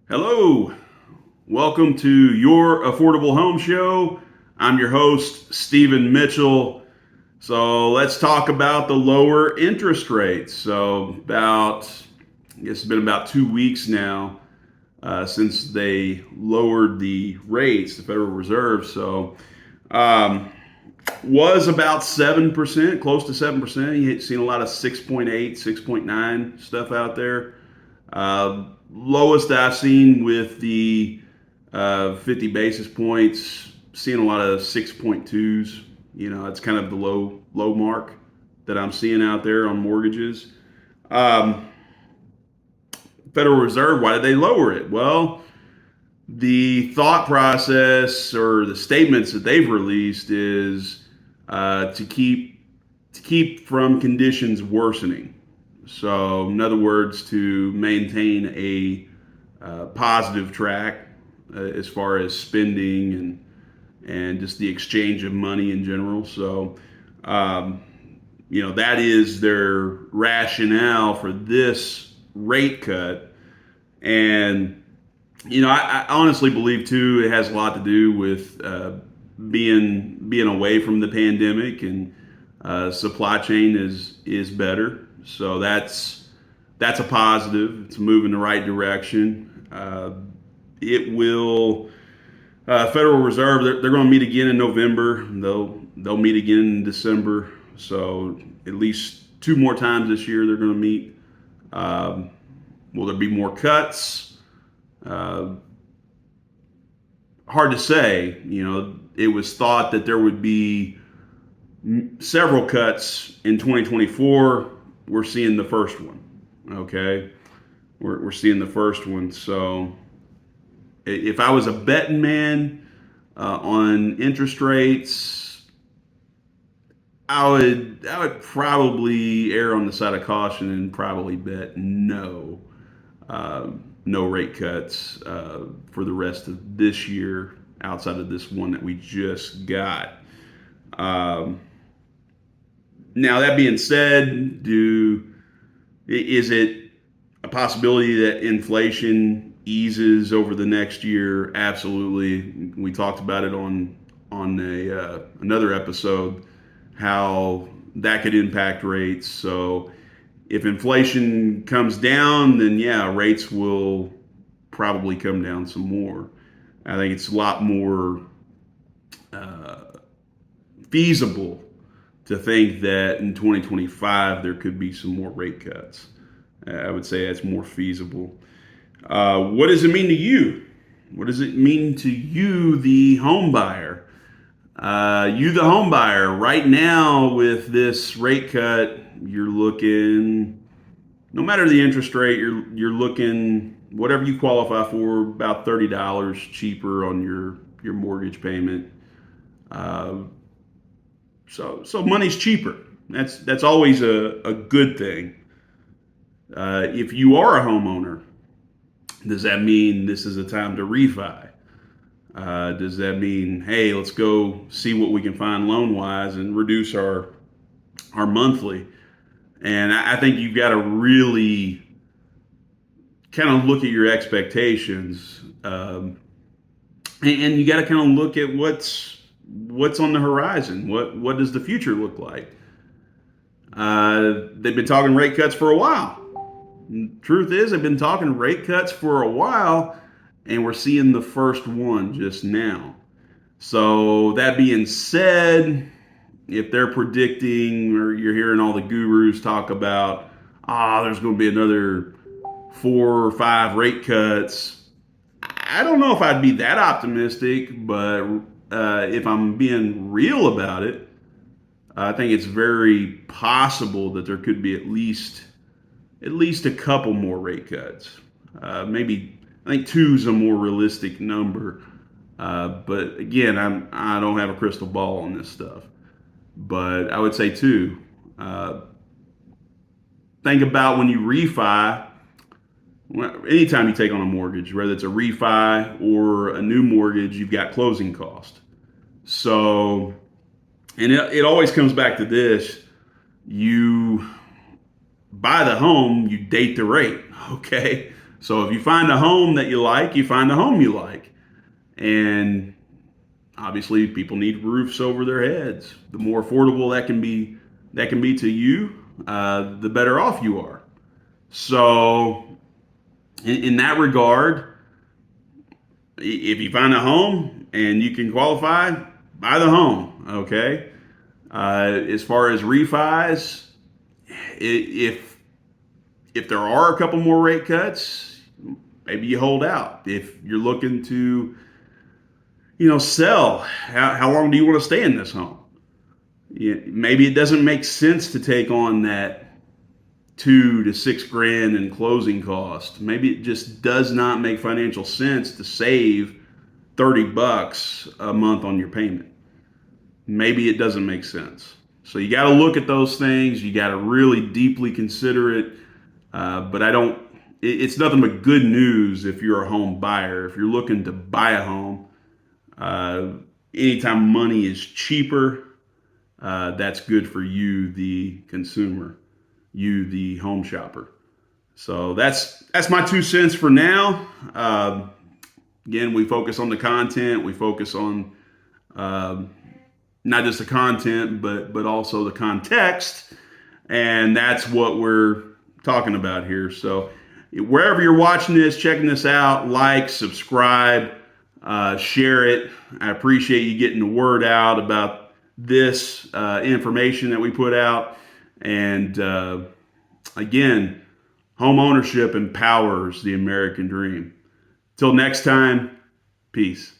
Hello, welcome to your Affordable Home Show. I'm your host, Stephen Mitchell. So let's talk about the lower interest rates. I guess it's been about 2 weeks now since they lowered the rates, the Federal Reserve. Um, was about 7%, close to 7%. You've seen a lot of 6.8, 6.9 stuff out there. Lowest I've seen with the 50 basis points, seeing a lot of 6.2s. It's kind of the low mark that I'm seeing out there on mortgages. Um, Federal Reserve, why did they lower it? Well, the thought process or the statements that they've released is to keep from conditions worsening. So, in other words, to maintain a positive track as far as spending and just the exchange of money in general. So, um, that is their rationale for this rate cut. And I honestly believe too it has a lot to do with being away from the pandemic, and supply chain is better. So that's a positive. It's a move in the right direction. It will. Federal Reserve. They're going to meet again in November. They'll meet again in December. So at least two more times this year they're going to meet. Will there be more cuts? Uh, Hard to say. It was thought that there would be several cuts in 2024. We're seeing the first one. Okay, we're seeing the first one. So if I was a betting man on interest rates, I would probably err on the side of caution and probably bet no, no rate cuts for the rest of this year outside of this one that we just got. Um, Now that being said, is it a possibility that inflation eases over the next year? Absolutely. We talked about it on another episode how that could impact rates. So if inflation comes down, then yeah, rates will probably come down some more. I think it's a lot more uh, feasible to think that in 2025 there could be some more rate cuts. I would say that's more feasible. What does it mean to you? What does it mean to you, the home buyer? You, the home buyer, right now with this rate cut, you're looking, no matter the interest rate, you're looking whatever you qualify for, about $30 cheaper on your mortgage payment. Uh, so money's cheaper. That's always a good thing. If you are a homeowner, does that mean this is a time to refi? Does that mean, hey, let's go see what we can find loan wise and reduce our monthly? And I think you've got to really kind of look at your expectations, and you got to kind of look at what's on the horizon. What does the future look like? They've been talking rate cuts for a while. Truth is, they've been talking rate cuts for a while, and we're seeing the first one just now. So that being said, if they're predicting, or you're hearing all the gurus talk about, there's going to be another 4 or 5 rate cuts, I don't know if I'd be that optimistic, but if I'm being real about it, I think it's very possible that there could be at least a couple more rate cuts. Maybe I think two is a more realistic number. But again, I don't have a crystal ball on this stuff. But I would say two. Think about when you refi. Anytime you take on a mortgage, whether it's a refi or a new mortgage, you've got closing cost. So, and it always comes back to this: you buy the home, you date the rate. Okay, So if you find a home that you like, you find a home you like. And obviously people need roofs over their heads. The more affordable that can be to you, the better off you are. So in that regard, if you find a home and you can qualify, buy the home. Okay. As far as refis, if there are a couple more rate cuts, maybe you hold out. If you're looking to, sell, how long do you want to stay in this home? Maybe it doesn't make sense to take on that 2 to 6 grand in closing cost. Maybe it just does not make financial sense to save $30 a month on your payment. Maybe it doesn't make sense. So you got to look at those things. You got to really deeply consider it. But it's nothing but good news if you're a home buyer. If you're looking to buy a home, uh, anytime money is cheaper, that's good for you, the consumer, you, the home shopper. So that's my 2 cents for now. Again, we focus on the content. We focus on not just the content, but also the context, and that's what we're talking about here. So wherever you're watching this, checking this out, like, subscribe, share it. I appreciate you getting the word out about this information that we put out. And again, home ownership empowers the American dream. Till next time, peace.